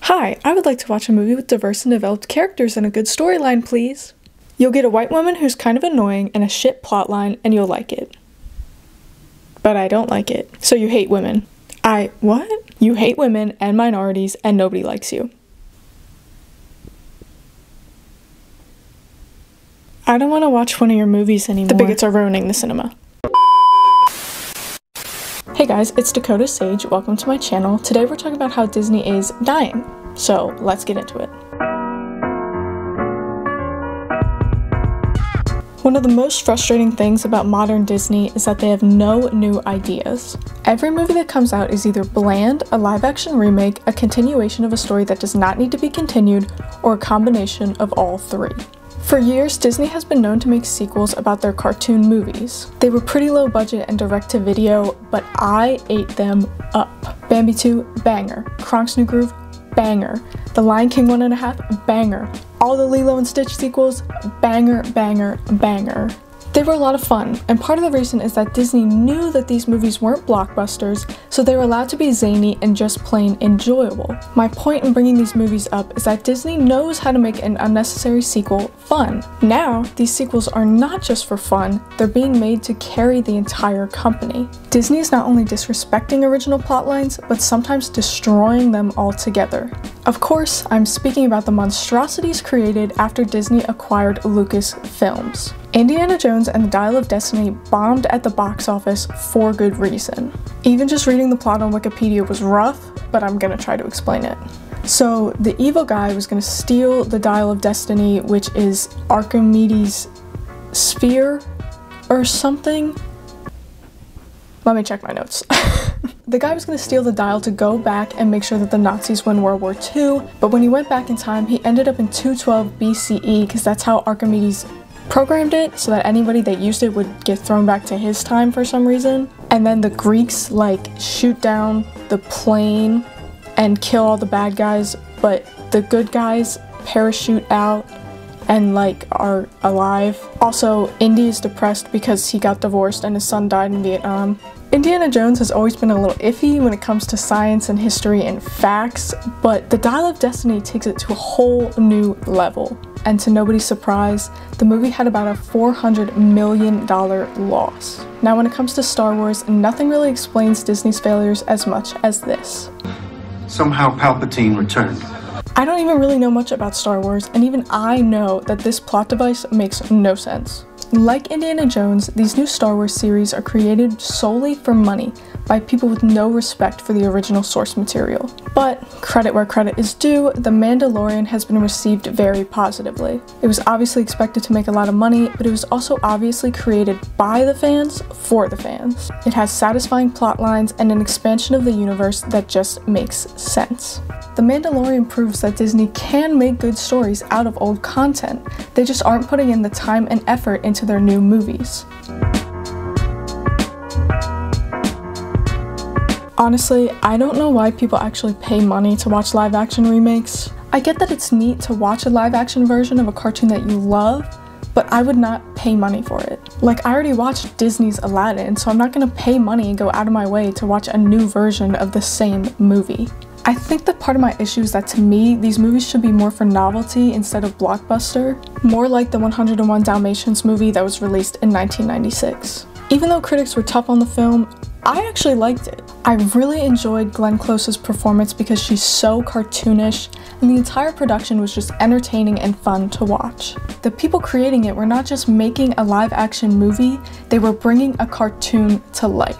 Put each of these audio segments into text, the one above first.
Hi, I would like to watch a movie with diverse and developed characters and a good storyline, please. You'll get a white woman who's kind of annoying and a shit plotline, and you'll like it. But I don't like it. So you hate women. What? You hate women and minorities, and nobody likes you. I don't want to watch one of your movies anymore. The bigots are ruining the cinema. Hey guys, it's Dakota Sage. Welcome to my channel. Today we're talking about how Disney is dying. So let's get into it. One of the most frustrating things about modern Disney is that they have no new ideas. Every movie that comes out is either bland, a live-action remake, a continuation of a story that does not need to be continued, or a combination of all three. For years, Disney has been known to make sequels about their cartoon movies. They were pretty low budget and direct-to-video, but I ate them up. Bambi 2, banger. Kronk's New Groove, banger. The Lion King 1.5, banger. All the Lilo and Stitch sequels, banger, banger, banger. They were a lot of fun, and part of the reason is that Disney knew that these movies weren't blockbusters, so they were allowed to be zany and just plain enjoyable. My point in bringing these movies up is that Disney knows how to make an unnecessary sequel fun. Now, these sequels are not just for fun, they're being made to carry the entire company. Disney is not only disrespecting original plotlines, but sometimes destroying them altogether. Of course, I'm speaking about the monstrosities created after Disney acquired Lucasfilms. Indiana Jones and the Dial of Destiny bombed at the box office for good reason. Even just reading the plot on Wikipedia was rough, but I'm gonna try to explain it. So, the evil guy was gonna steal the Dial of Destiny, which is Archimedes' sphere or something. Let me check my notes. The guy was going to steal the dial to go back and make sure that the Nazis win World War II, but when he went back in time, he ended up in 212 BCE because that's how Archimedes programmed it, so that anybody that used it would get thrown back to his time for some reason. And then the Greeks shoot down the plane and kill all the bad guys, but the good guys parachute out and are alive. Also, Indy is depressed because he got divorced and his son died in Vietnam. Indiana Jones has always been a little iffy when it comes to science and history and facts, but the Dial of Destiny takes it to a whole new level. And to nobody's surprise, the movie had about a $400 million loss. Now when it comes to Star Wars, nothing really explains Disney's failures as much as this. Somehow Palpatine returned. I don't even really know much about Star Wars, and even I know that this plot device makes no sense. Like Indiana Jones, these new Star Wars series are created solely for money by people with no respect for the original source material. But, credit where credit is due, The Mandalorian has been received very positively. It was obviously expected to make a lot of money, but it was also obviously created by the fans, for the fans. It has satisfying plot lines and an expansion of the universe that just makes sense. The Mandalorian proves that Disney can make good stories out of old content. They just aren't putting in the time and effort into their new movies. Honestly, I don't know why people actually pay money to watch live-action remakes. I get that it's neat to watch a live-action version of a cartoon that you love, but I would not pay money for it. I already watched Disney's Aladdin, so I'm not gonna pay money and go out of my way to watch a new version of the same movie. I think that part of my issue is that to me, these movies should be more for novelty instead of blockbuster, more like the 101 Dalmatians movie that was released in 1996. Even though critics were tough on the film, I actually liked it. I really enjoyed Glenn Close's performance because she's so cartoonish, and the entire production was just entertaining and fun to watch. The people creating it were not just making a live-action movie, they were bringing a cartoon to life.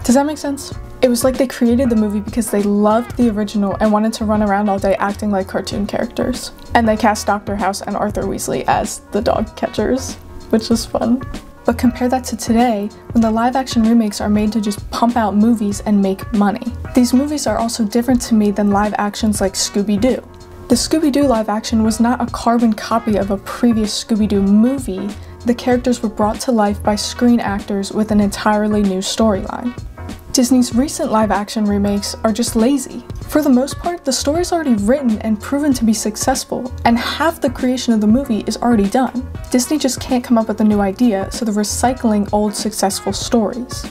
Does that make sense? It was like they created the movie because they loved the original and wanted to run around all day acting like cartoon characters. And they cast Dr. House and Arthur Weasley as the dog catchers, which was fun. But compare that to today, when the live-action remakes are made to just pump out movies and make money. These movies are also different to me than live-actions like Scooby-Doo. The Scooby-Doo live-action was not a carbon copy of a previous Scooby-Doo movie. The characters were brought to life by screen actors with an entirely new storyline. Disney's recent live-action remakes are just lazy. For the most part, the story's already written and proven to be successful, and half the creation of the movie is already done. Disney just can't come up with a new idea, so they're recycling old successful stories.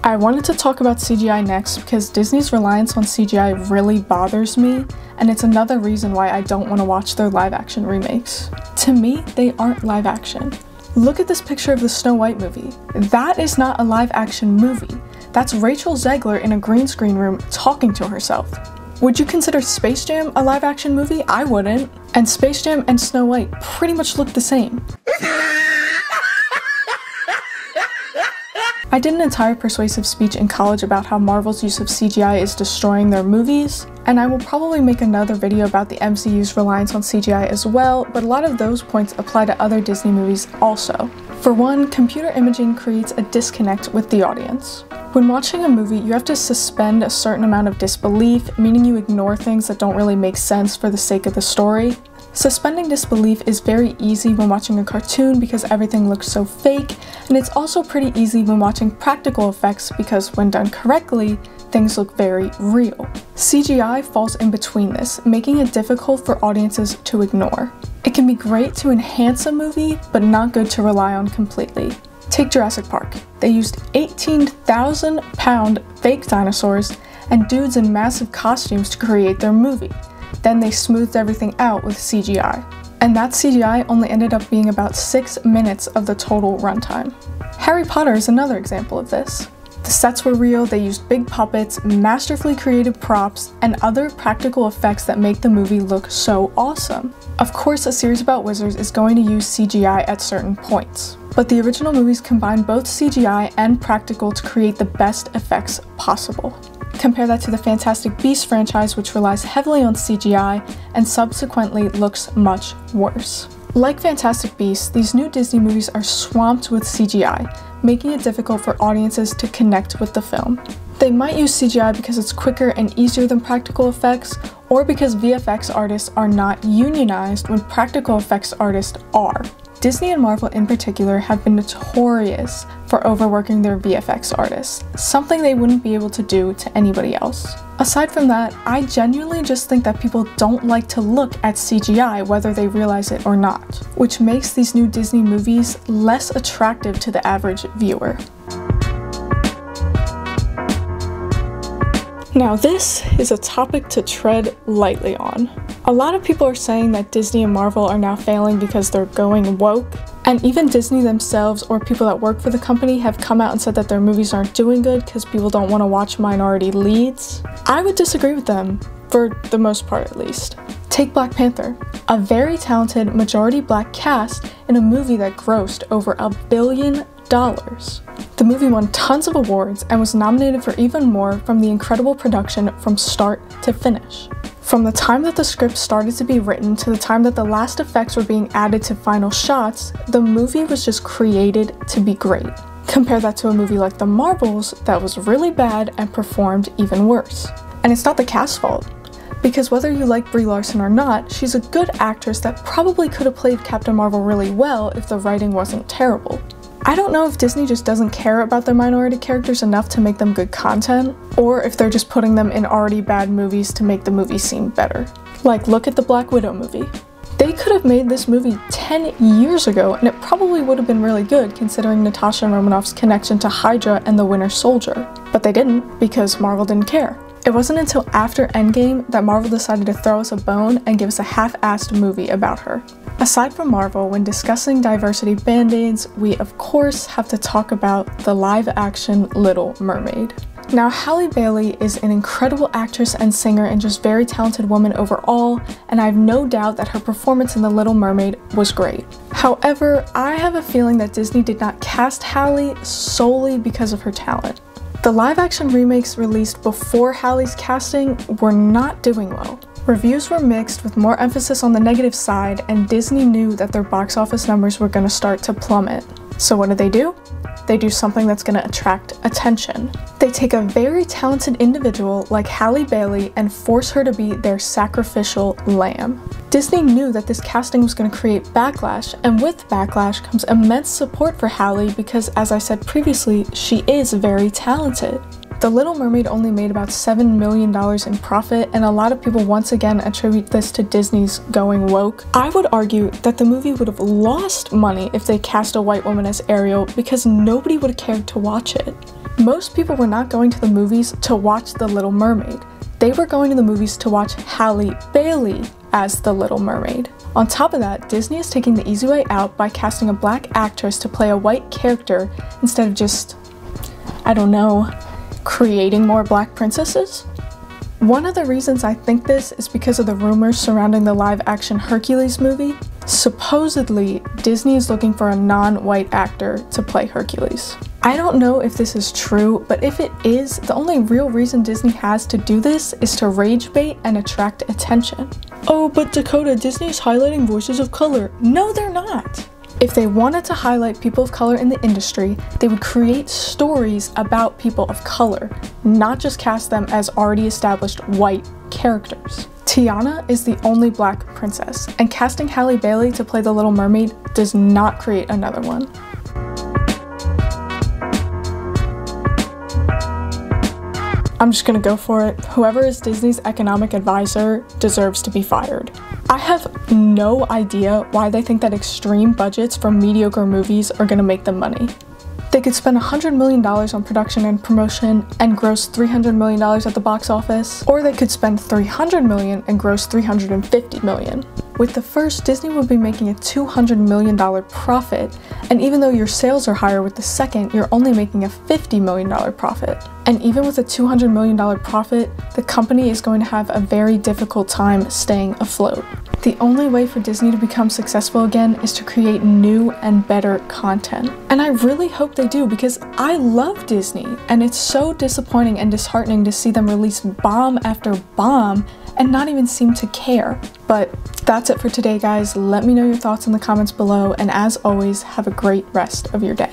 I wanted to talk about CGI next because Disney's reliance on CGI really bothers me, and it's another reason why I don't want to watch their live-action remakes. To me, they aren't live-action. Look at this picture of the Snow White movie. That is not a live-action movie. That's Rachel Zegler in a green screen room talking to herself. Would you consider Space Jam a live-action movie? I wouldn't. And Space Jam and Snow White pretty much look the same. I did an entire persuasive speech in college about how Marvel's use of CGI is destroying their movies, and I will probably make another video about the MCU's reliance on CGI as well, but a lot of those points apply to other Disney movies also. For one, computer imaging creates a disconnect with the audience. When watching a movie, you have to suspend a certain amount of disbelief, meaning you ignore things that don't really make sense for the sake of the story. Suspending disbelief is very easy when watching a cartoon because everything looks so fake, and it's also pretty easy when watching practical effects because when done correctly, things look very real. CGI falls in between this, making it difficult for audiences to ignore. It can be great to enhance a movie, but not good to rely on completely. Take Jurassic Park. They used 18,000-pound fake dinosaurs and dudes in massive costumes to create their movie. Then they smoothed everything out with CGI. And that CGI only ended up being about 6 minutes of the total runtime. Harry Potter is another example of this. The sets were real, they used big puppets, masterfully created props, and other practical effects that make the movie look so awesome. Of course, a series about wizards is going to use CGI at certain points, but the original movies combined both CGI and practical to create the best effects possible. Compare that to the Fantastic Beasts franchise, which relies heavily on CGI and subsequently looks much worse. Like Fantastic Beasts, these new Disney movies are swamped with CGI, making it difficult for audiences to connect with the film. They might use CGI because it's quicker and easier than practical effects, or because VFX artists are not unionized when practical effects artists are. Disney and Marvel in particular have been notorious for overworking their VFX artists, something they wouldn't be able to do to anybody else. Aside from that, I genuinely just think that people don't like to look at CGI whether they realize it or not, which makes these new Disney movies less attractive to the average viewer. Now this is a topic to tread lightly on. A lot of people are saying that Disney and Marvel are now failing because they're going woke, and even Disney themselves or people that work for the company have come out and said that their movies aren't doing good because people don't want to watch minority leads. I would disagree with them, for the most part at least. Take Black Panther, a very talented majority black cast in a movie that grossed over $1 billion. The movie won tons of awards and was nominated for even more from the incredible production from start to finish. From the time that the script started to be written to the time that the last effects were being added to final shots, the movie was just created to be great. Compare that to a movie like The Marvels that was really bad and performed even worse. And it's not the cast's fault, because whether you like Brie Larson or not, she's a good actress that probably could have played Captain Marvel really well if the writing wasn't terrible. I don't know if Disney just doesn't care about their minority characters enough to make them good content, or if they're just putting them in already bad movies to make the movie seem better. Like, look at the Black Widow movie. They could have made this movie 10 years ago and it probably would have been really good considering Natasha Romanoff's connection to Hydra and the Winter Soldier. But they didn't, because Marvel didn't care. It wasn't until after Endgame that Marvel decided to throw us a bone and give us a half-assed movie about her. Aside from Marvel, when discussing diversity band-aids, we of course have to talk about the live-action Little Mermaid. Now, Halle Bailey is an incredible actress and singer and just very talented woman overall, and I have no doubt that her performance in The Little Mermaid was great. However, I have a feeling that Disney did not cast Halle solely because of her talent. The live-action remakes released before Halle's casting were not doing well. Reviews were mixed with more emphasis on the negative side, and Disney knew that their box office numbers were going to start to plummet. So what do? They do something that's going to attract attention. They take a very talented individual like Halle Bailey and force her to be their sacrificial lamb. Disney knew that this casting was going to create backlash, and with backlash comes immense support for Halle because, as I said previously, she is very talented. The Little Mermaid only made about $7 million in profit, and a lot of people once again attribute this to Disney's going woke. I would argue that the movie would have lost money if they cast a white woman as Ariel because nobody would have cared to watch it. Most people were not going to the movies to watch The Little Mermaid. They were going to the movies to watch Halle Bailey as The Little Mermaid. On top of that, Disney is taking the easy way out by casting a black actress to play a white character instead of just, I don't know, creating more black princesses? One of the reasons I think this is because of the rumors surrounding the live-action Hercules movie. Supposedly, Disney is looking for a non-white actor to play Hercules. I don't know if this is true, but if it is, the only real reason Disney has to do this is to rage bait and attract attention. Oh, but Dakota, Disney is highlighting voices of color. No, they're not. If they wanted to highlight people of color in the industry, they would create stories about people of color, not just cast them as already established white characters. Tiana is the only black princess, and casting Halle Bailey to play the Little Mermaid does not create another one. I'm just gonna go for it. Whoever is Disney's economic advisor deserves to be fired. I have no idea why they think that extreme budgets for mediocre movies are gonna make them money. They could spend $100 million on production and promotion and gross $300 million at the box office, or they could spend $300 million and gross $350 million. With the first, Disney would be making a $200 million profit, and even though your sales are higher with the second, you're only making a $50 million profit. And even with a $200 million profit, the company is going to have a very difficult time staying afloat. The only way for Disney to become successful again is to create new and better content. And I really hope they do, because I love Disney, and it's so disappointing and disheartening to see them release bomb after bomb and not even seem to care. But that's it for today, guys. Let me know your thoughts in the comments below, and as always, have a great rest of your day.